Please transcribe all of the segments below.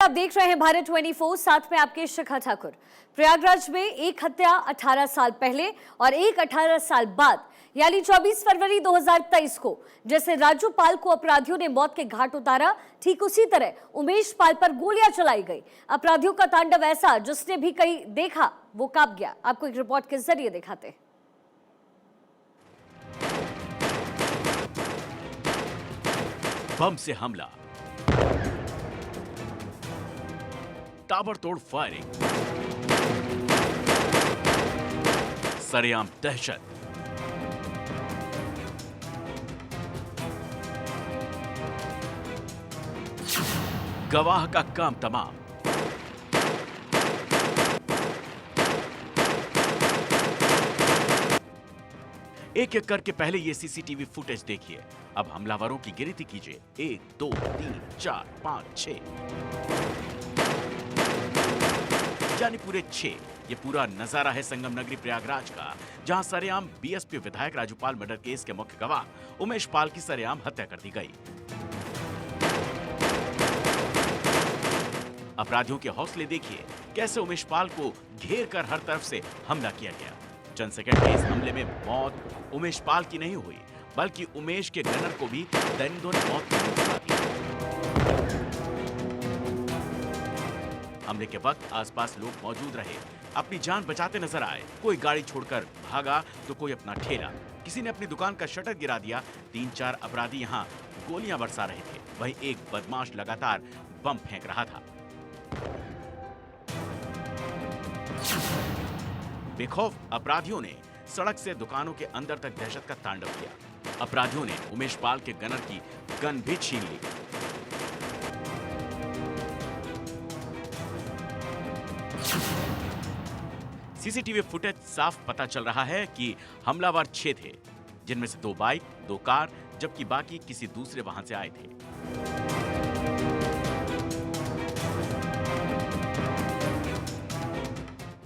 आप देख रहे हैं भारत 24, साथ में आपके शिखा ठाकुर। प्रयागराज में एक हत्या 18 साल पहले और एक 18 साल बाद यानी 24 फरवरी 2023 को जैसे राजू पाल को अपराधियों ने मौत के घाट उतारा, ठीक उसी तरह उमेश पाल पर गोलियां चलाई गई। अपराधियों का तांडव ऐसा जिसने भी कहीं देखा वो कांप गया। आपको एक रिपोर्ट के जरिए दिखाते हैं। बम से हमला, ताबड़तोड़ फायरिंग, सरेआम दहशत, गवाह का काम तमाम। एक एक करके पहले ये सीसीटीवी फुटेज देखिए। अब हमलावरों की गिनती कीजिए। 1 2 3 4 5 6 यानी पूरे 6। ये पूरा नजारा है संगम नगरी प्रयागराज का, जहां सरेआम बीएसपी विधायक राजू पाल मर्डर केस के मुख्य गवाह उमेश पाल की सरेआम हत्या कर दी गई। अपराधियों के हौसले देखिए, कैसे उमेश पाल को घेर कर हर तरफ से हमला किया गया। चंद सेकंड के इस हमले में मौत उमेश पाल की नहीं हुई, बल्कि उमेश के गनर को भी दरिंदों ने मौत की मुंह लगा दी। हमले के वक्त आसपास लोग मौजूद रहे, अपनी जान बचाते नजर आए। कोई गाड़ी छोड़कर भागा तो कोई अपना ठेला, किसी ने अपनी दुकान का शटर गिरा दिया। 3-4 अपराधी यहाँ गोलियां बरसा रहे थे, वहीं एक बदमाश लगातार बम फेंक रहा था। बेखौफ अपराधियों ने सड़क से दुकानों के अंदर तक दहशत का तांडव किया। अपराधियों ने उमेश पाल के गनर की गन भी छीन ली। सीसीटीवी फुटेज साफ पता चल रहा है कि हमलावर 6 थे, जिनमें से 2 बाइक, 2 कार, जबकि बाकी किसी दूसरे वाहन से आए थे।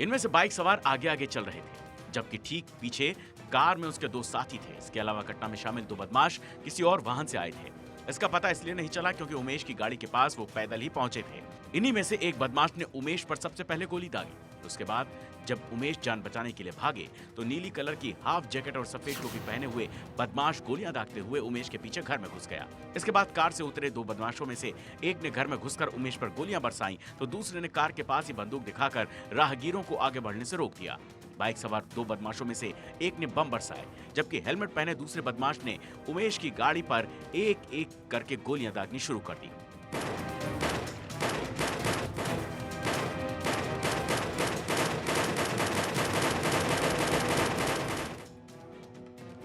इनमें से बाइक सवार आगे आगे चल रहे थे, जबकि ठीक पीछे कार में उसके 2 साथी थे। इसके अलावा घटना में शामिल 2 बदमाश किसी और वाहन से आए थे। इसका पता इसलिए नहीं चला क्योंकि उमेश की गाड़ी के पास वो पैदल ही पहुंचे थे। इन्हीं में से एक बदमाश ने उमेश पर सबसे पहले गोली दागी। उसके बाद जब उमेश जान बचाने के लिए भागे तो नीली कलर की हाफ जैकेट और सफेद टोपी पहने हुए बदमाश गोलियां दागते हुए उमेश के पीछे घर में घुस गया। इसके बाद कार से उतरे 2 बदमाशों में से एक ने घर में घुसकर उमेश पर गोलियां बरसाई, तो दूसरे ने कार के पास ही बंदूक दिखाकर राहगीरों को आगे बढ़ने से रोक दिया। बाइक सवार 2 बदमाशों में से एक ने बम बरसाए, जबकि हेलमेट पहने दूसरे बदमाश ने उमेश की गाड़ी पर एक एक करके गोलियां दागनी शुरू कर दी।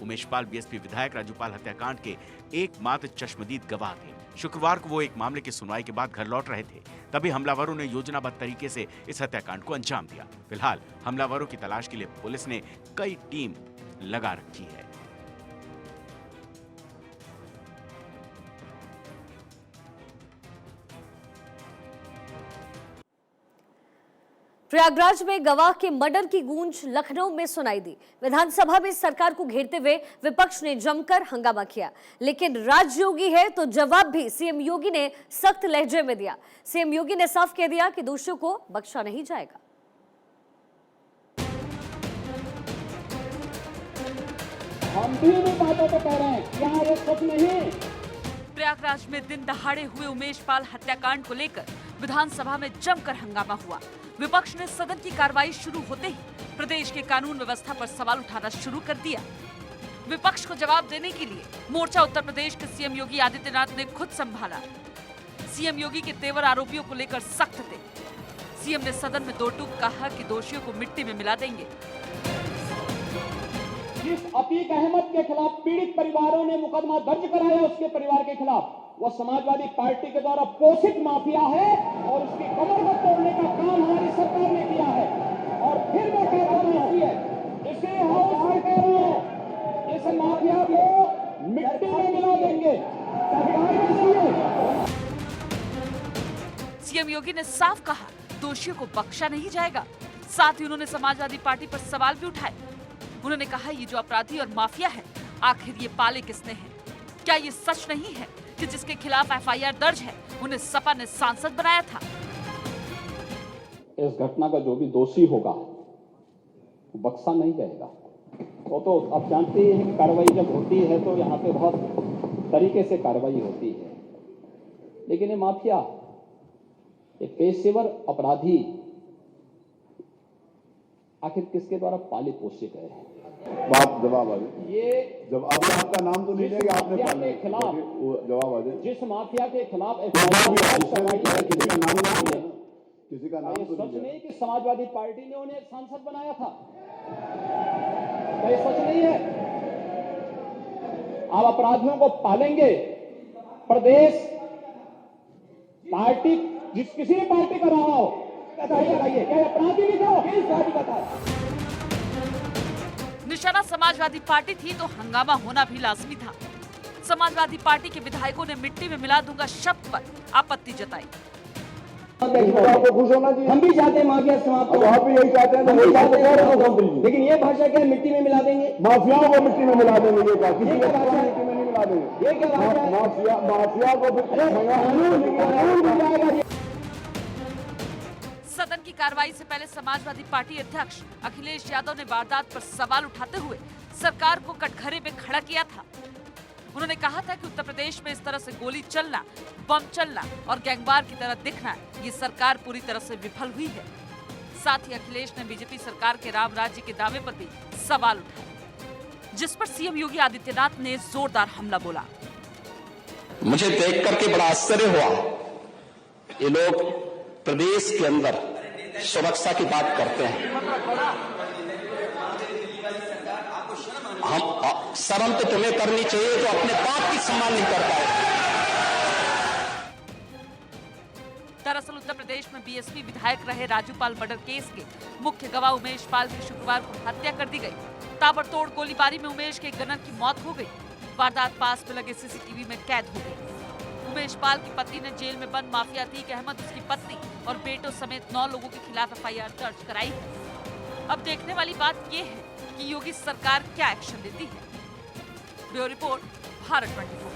उमेश पाल बीएसपी विधायक राजू पाल हत्याकांड के एकमात्र चश्मदीद गवाह थे। शुक्रवार को वो एक मामले की सुनवाई के बाद घर लौट रहे थे, तभी हमलावरों ने योजनाबद्ध तरीके से इस हत्याकांड को अंजाम दिया। फिलहाल हमलावरों की तलाश के लिए पुलिस ने कई टीम लगा रखी है। प्रयागराज में गवाह के मर्डर की गूंज लखनऊ में सुनाई दी। विधानसभा में सरकार को घेरते हुए विपक्ष ने जमकर हंगामा किया, लेकिन राजयोगी है तो जवाब भी सीएम योगी ने सख्त लहजे में दिया। सीएम योगी ने साफ कह दिया कि दोषियों को बख्शा नहीं जाएगा। हम भी इन बातों को कह रहे हैं, क्या ये सच नहीं? प्रयागराज में दिन दहाड़े हुए उमेश पाल हत्याकांड को लेकर विधानसभा में जमकर हंगामा हुआ। विपक्ष ने सदन की कार्रवाई शुरू होते ही प्रदेश के कानून व्यवस्था पर सवाल उठाना शुरू कर दिया। विपक्ष को जवाब देने के लिए मोर्चा उत्तर प्रदेश के सीएम योगी आदित्यनाथ ने खुद संभाला। सीएम योगी के तेवर आरोपियों को लेकर सख्त थे। सीएम ने सदन में 2 टूक कहा कि दोषियों को मिट्टी में मिला देंगे। जिस अतीक अहमद के खिलाफ पीड़ित परिवारों ने मुकदमा दर्ज कराया, उसके परिवार के खिलाफ, वो समाजवादी पार्टी के द्वारा पोषित माफिया है और उसकी कमर को तोड़ने का काम हमारी सरकार ने किया है। और फिर मैं कहता हूं, इसे हाउस में कह रहा हूं, इस माफिया को मिट्टी में मिला देंगे। सीएम योगी ने साफ कहा, दोषियों को बख्शा नहीं जाएगा। साथ ही उन्होंने समाजवादी पार्टी पर सवाल भी उठाए। उन्होंने कहा, ये जो अपराधी और माफिया है, आखिर ये पाले किसने हैं? क्या ये सच नहीं है कि जिसके खिलाफ एफआईआर दर्ज है उन्हें सपा ने सांसद बनाया था। इस घटना का जो भी दोषी होगा वो बख्शा नहीं जाएगा। वो तो आप जानते ही हैं कि कार्रवाई जब होती है तो यहाँ पे बहुत तरीके से कार्रवाई होती है, लेकिन ये माफिया, ये पेशेवर अपराधी आखिर किसके द्वारा पाले पोसे गए हैं? बात जवाब आ जाए। ये जब आपका नाम तो नहीं है कि आपने माफिया पाले, के खिलाफ, जवाब आ जाए। जिस माफिया के खिलाफ किसी का नाम नहीं है, किसी का नाम ये तो सच नहीं है। नहीं कि समाजवादी पार्टी ने उन्हें एक सांसद बनाया था, ये सच नहीं है। आप अपराधियों को पालेंगे, प्रदेश पार्टी किसी भी पार्टी का रहा हो, बताइए क्या अपराधी लिखो किस पार्टी का था? निशाना समाजवादी पार्टी थी तो हंगामा होना भी लाजमी था। समाजवादी पार्टी के विधायकों ने मिट्टी में मिला दूंगा शब्द पर आपत्ति जताई। आपको खुश होना चाहिए। हम भी चाहते हैं माफिया समाप्त हो, आप भी यही चाहते हैं, हम भी चाहते हैं, हैं। लेकिन ये भाषा क्या मिट्टी में मिला देंगे? माफियाओं को मिट्टी में मिला देंगे, ये क्या किसी ये क्या को बात है? मिट्टी में नहीं मिला देंगे। ये क्या बात है? माफिया को सदन की कार्रवाई से पहले समाजवादी पार्टी अध्यक्ष अखिलेश यादव ने वारदात पर सवाल उठाते हुए सरकार को कटघरे में खड़ा किया था। उन्होंने कहा था कि उत्तर प्रदेश में इस तरह से गोली चलना, बम चलना और गैंगवार की तरह दिखना, ये सरकार पूरी तरह से विफल हुई है। साथ ही अखिलेश ने बीजेपी सरकार के राम राज्य के दावे पर भी सवाल उठाए, जिस पर सीएम योगी आदित्यनाथ ने जोरदार हमला बोला। मुझे देख करके बड़ा आश्चर्य हुआ, ये लोग प्रदेश के अंदर सुरक्षा की बात करते हैं। हम शर्म तो तुम्हें करनी चाहिए जो अपने बाप की सम्मान नहीं कर पाए। दरअसल उत्तर प्रदेश में बीएसपी विधायक रहे राजूपाल मर्डर केस के मुख्य गवाह उमेश पाल की शुक्रवार को हत्या कर दी गई। ताबड़तोड़ गोलीबारी में उमेश के एक गनर की मौत हो गई। वारदात पास में लगे सीसीटीवी में कैद हो गई। उमेश पाल की पत्नी ने जेल में बंद माफिया अतीक अहमद, उसकी पत्नी और बेटों समेत 9 लोगों के खिलाफ एफआईआर दर्ज कराई है। अब देखने वाली बात यह है कि योगी सरकार क्या एक्शन लेती है। Bureau report, Bharat 24।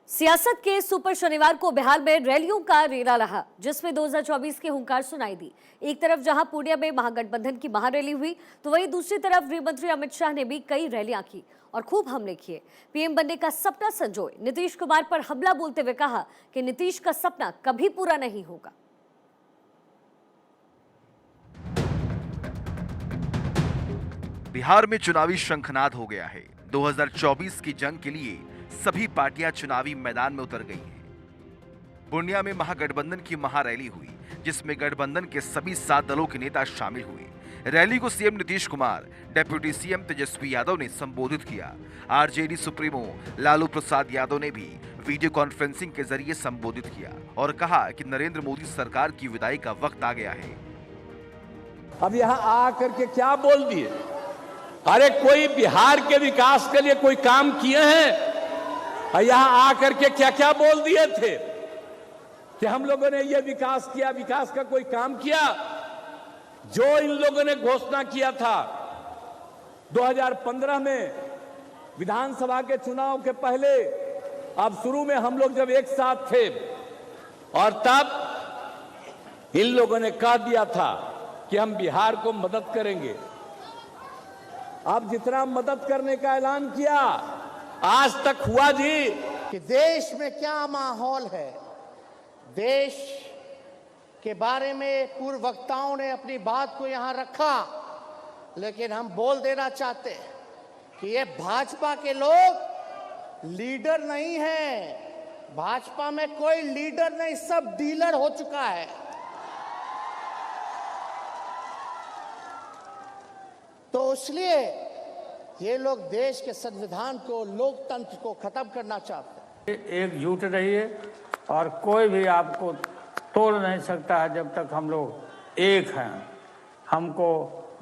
सियासत के सुपर शनिवार को बिहार में रैलियों का रेला रहा, जिसमें 2024 की हुंकार सुनाई दी। एक तरफ जहां पूर्णिया में महागठबंधन की महारैली हुई, तो वहीं दूसरी तरफ गृह मंत्री अमित शाह ने भी कई रैलियां की और खूब हमले किए। पीएम बनने का सपना संजोए नीतीश कुमार पर हमला बोलते हुए कहा कि नीतीश का सपना कभी पूरा नहीं होगा। बिहार में चुनावी शंखनाद हो गया है। 2024 की जंग के लिए सभी पार्टियां चुनावी मैदान में उतर गई हैं। पूर्णिया में महागठबंधन की महारैली हुई, जिसमें गठबंधन के सभी 7 दलों के नेता शामिल हुए। रैली को CM Nitish Kumar, deputy CM Tejashwi Yadav ने संबोधित किया। आरजेडी सुप्रीमो लालू प्रसाद यादव ने भी वीडियो कॉन्फ्रेंसिंग के जरिए संबोधित किया और कहा कि नरेंद्र मोदी सरकार की विदाई का वक्त आ गया है। अब यहाँ आकर के क्या बोल दिए? अरे कोई बिहार के विकास के लिए कोई काम किए हैं? यहाँ आकर के क्या क्या बोल दिए थे कि हम लोगों ने ये विकास किया, विकास का कोई काम किया? जो इन लोगों ने घोषणा किया था 2015 में विधानसभा के चुनाव के पहले, अब शुरू में हम लोग जब एक साथ थे और तब इन लोगों ने कह दिया था कि हम बिहार को मदद करेंगे। अब जितना मदद करने का ऐलान किया, आज तक हुआ जी? कि देश में क्या माहौल है, देश के बारे में पूर्व वक्ताओं ने अपनी बात को यहां रखा, लेकिन हम बोल देना चाहते हैं कि ये भाजपा के लोग लीडर नहीं हैं। भाजपा में कोई लीडर नहीं, सब डीलर हो चुका है। तो इसलिए ये लोग देश के संविधान को, लोकतंत्र को खत्म करना चाहते हैं। एकजुट रहिए और कोई भी आपको तोड़ नहीं सकता है जब तक हम लोग एक हैं। हमको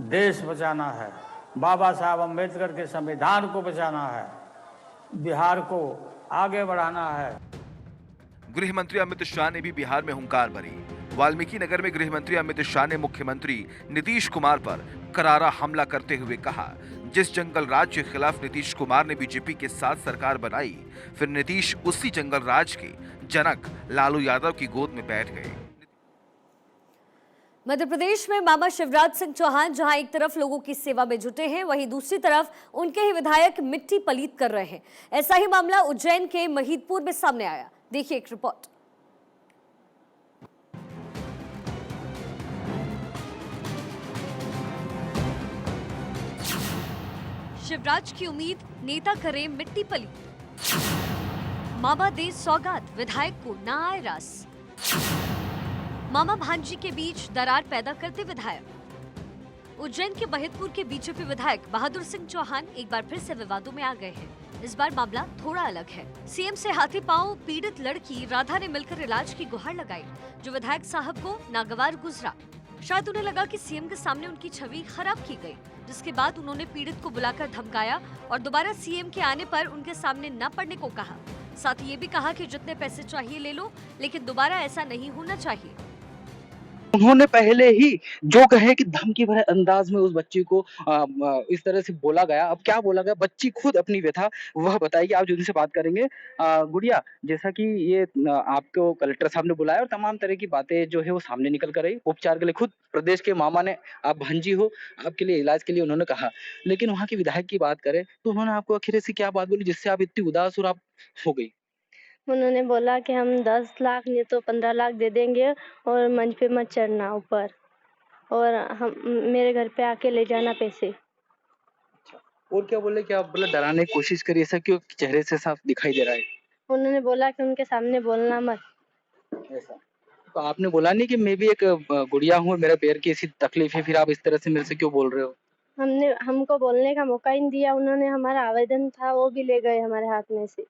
देश बचाना है, बाबा साहब अम्बेडकर के संविधान को बचाना है, बिहार को आगे बढ़ाना है। गृह मंत्री अमित शाह ने भी बिहार में हुंकार भरी। वाल्मीकि नगर में गृह मंत्री अमित शाह ने मुख्यमंत्री नीतीश कुमार पर करारा हमला करते हुए कहा, जिस जंगल राज के खिलाफ नीतीश कुमार ने बीजेपी के साथ सरकार बनाई, फिर नीतीश उसी जंगल राज के जनक लालू यादव की गोद में बैठ गए। मध्य प्रदेश में मामा शिवराज सिंह चौहान जहां एक तरफ लोगों की सेवा में जुटे हैं, वहीं दूसरी तरफ उनके ही विधायक मिट्टी पलीत कर रहे हैं। ऐसा ही मामला उज्जैन के महिदपुर में सामने आया। देखिए एक रिपोर्ट। शिवराज की उम्मीद, नेता करे मिट्टी पलीत। मामा दे सौगात, विधायक को ना आए रास। मामा भांजी के बीच दरार पैदा करते विधायक। उज्जैन के महिदपुर के बीजेपी विधायक बहादुर सिंह चौहान एक बार फिर से विवादों में आ गए हैं। इस बार मामला थोड़ा अलग है। सीएम से हाथे पांव पीड़ित लड़की राधा ने मिलकर इलाज की गुहार लगाई, जो विधायक साहब को नागवार गुजरा। शायद उन्हें लगा कि सीएम के सामने उनकी छवि खराब की गई, जिसके बाद उन्होंने पीड़ित को बुलाकर धमकाया और दोबारा सीएम के आने पर उनके सामने न पड़ने को कहा। साथ ही ये भी कहा कि जितने पैसे चाहिए ले लो, लेकिन दोबारा ऐसा नहीं होना चाहिए। उन्होंने पहले ही जो कहे कि धमकी भरे अंदाज में उस बच्ची को इस तरह से बोला गया। अब क्या बोला गया, बच्ची खुद अपनी व्यथा वह बताएगी। आप जिनसे बात करेंगे, गुड़िया, जैसा कि ये आपको कलेक्टर साहब ने बुलाया और तमाम तरह की बातें जो है वो सामने निकल कर आई। उपचार के लिए खुद प्रदेश के मामा ने, आप भांजी हो, आपके लिए इलाज के लिए उन्होंने कहा, लेकिन वहाँ के विधायक की बात करें तो उन्होंने आपको आखिर से क्या बात बोली जिससे आप इतनी उदास और आप हो गई? उन्होंने बोला कि हम 10 लाख नहीं तो 15 लाख दे देंगे और मंच पे मत चढ़ना ऊपर, और हम मेरे घर पे आके ले जाना पैसे। और क्या बोले, क्या मतलब डराने की कोशिश करी? ऐसा क्यों चेहरे से साफ दिखाई दे रहा है? उन्होंने बोला कि उनके सामने बोलना मत। ऐसा तो आपने बोला नहीं कि मैं भी एक गुड़िया हूँ, मेरे पैर की ऐसी तकलीफ है, फिर आप इस तरह से मेरे से क्यों बोल रहे हो? हमको बोलने का मौका ही नहीं दिया। उन्होंने हमारा आवेदन था वो भी ले गए हमारे हाथ में से।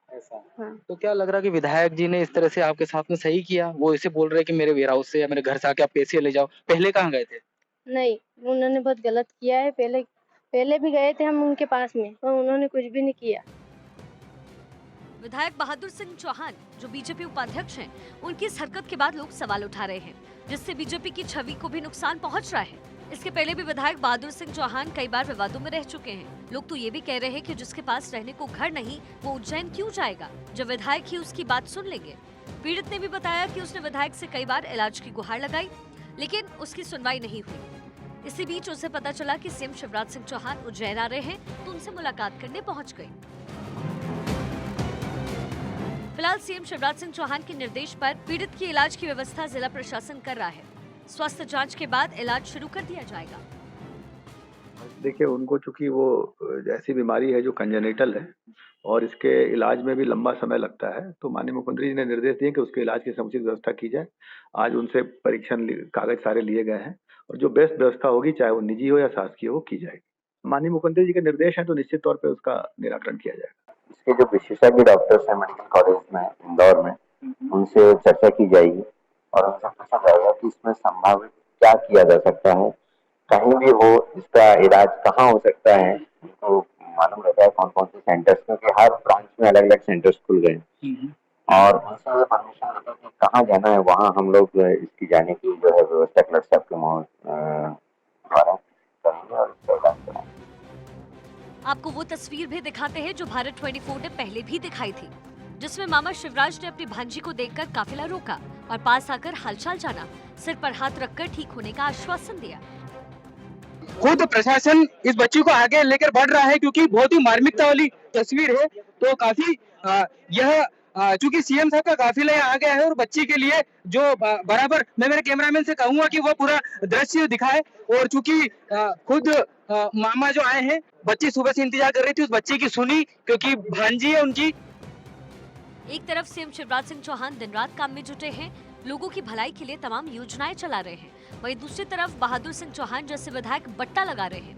ऐसा हाँ। तो क्या लग रहा है कि विधायक जी ने इस तरह से आपके साथ में सही किया? वो ऐसे बोल रहे हैं कि मेरे वेयर हाउस से या मेरे घर से आके आप पैसे ले जाओ। पहले कहाँ गए थे? नहीं, उन्होंने बहुत गलत किया है। पहले भी गए थे हम उनके पास में, तो उन्होंने कुछ भी नहीं किया। विधायक बहादुर सिंह चौहान, जो बीजेपी उपाध्यक्ष हैं, उनकी इस हरकत के बाद लोग सवाल उठा रहे हैं, जिससे बीजेपी की छवि को भी नुकसान पहुंच रहा है। इसके पहले भी विधायक बहादुर सिंह चौहान कई बार विवादों में रह चुके हैं। लोग तो ये भी कह रहे हैं कि जिसके पास रहने को घर नहीं, वो उज्जैन क्यों जाएगा, जब विधायक ही उसकी बात सुन लेंगे। पीड़ित ने भी बताया कि उसने विधायक से कई बार इलाज की गुहार लगाई, लेकिन उसकी सुनवाई नहीं हुई। इसी बीच उसे पता चला कि सीएम शिवराज सिंह चौहान उज्जैन आ रहे हैं, तो उनसे मुलाकात करने पहुंच गई। फिलहाल सीएम शिवराज सिंह चौहान के निर्देश पर पीड़ित की इलाज की व्यवस्था जिला प्रशासन कर रहा है। स्वास्थ्य जांच के बाद इलाज शुरू कर दिया जाएगा। देखिए, उनको चूंकि वो ऐसी बीमारी है जो कंजेनिटल है और इसके इलाज में भी लंबा समय लगता है, तो माननीय मुख्यमंत्री जी ने निर्देश दिए कि उसके इलाज की समुचित व्यवस्था की जाए। आज उनसे परीक्षण कागज सारे लिए गए हैं और जो बेस्ट व्यवस्था होगी, चाहे वो निजी हो या शासकीय हो, की जाएगी। माननीय मुख्यमंत्री जी के निर्देश हैं तो निश्चित तौर पर उसका निराकरण किया जाएगा। इसके जो विशेषज्ञ डॉक्टर्स हैं मेडिकल कॉलेज में इंदौर में, उनसे चर्चा की जाएगी और उनसे पूछा जाएगा कि इसमें संभावित क्या किया जा सकता है, कहीं भी हो इसका इलाज कहाँ हो सकता है, उनको मालूम रहता है कौन कौन से सेंटर्स, क्योंकि हर ब्रांच में अलग अलग सेंटर्स खुल गए और उनसे ये परमिशन रहता है कि कहाँ जाना है, वहाँ हम लोग इसकी जाने की जो है व्यवस्था कलेक्टर साहब के द्वारा करेंगे और इसका इलाज कराएंगे। आपको वो तस्वीर भी दिखाते हैं जो भारत 24 ने पहले भी दिखाई थी, जिसमें मामा शिवराज ने अपनी भांजी को देखकर काफिला रोका और पास आकर हालचाल जाना, सिर पर हाथ रखकर ठीक होने का आश्वासन दिया। खुद प्रशासन इस बच्ची को आगे लेकर बढ़ रहा है, क्योंकि बहुत ही मार्मिकता वाली तस्वीर है। तो काफी यह चूंकि सीएम साहब का काफिला आ गया है और बच्ची के लिए जो बराबर, मैं मेरे कैमरामैन से कहूंगा कि वो पूरा दृश्य दिखाए। और चूंकि खुद मामा जो आए हैं, बच्ची सुबह से इंतजार कर रही थी, उस बच्ची की सुनी, क्योंकि भांजी है उनकी। एक तरफ सीएम शिवराज सिंह चौहान दिन रात काम में जुटे हैं, लोगों की भलाई के लिए तमाम योजनाएं चला रहे हैं, वहीं दूसरी तरफ बहादुर सिंह चौहान जैसे विधायक बट्टा लगा रहे हैं,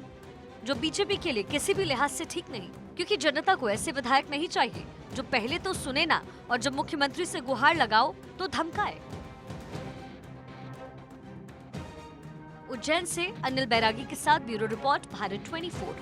जो बीजेपी के लिए किसी भी लिहाज से ठीक नहीं, क्योंकि जनता को ऐसे विधायक नहीं चाहिए जो पहले तो सुने ना और जब मुख्यमंत्री से गुहार लगाओ तो धमकाए। उज्जैन से अनिल बैरागी के साथ ब्यूरो रिपोर्ट, भारत 24।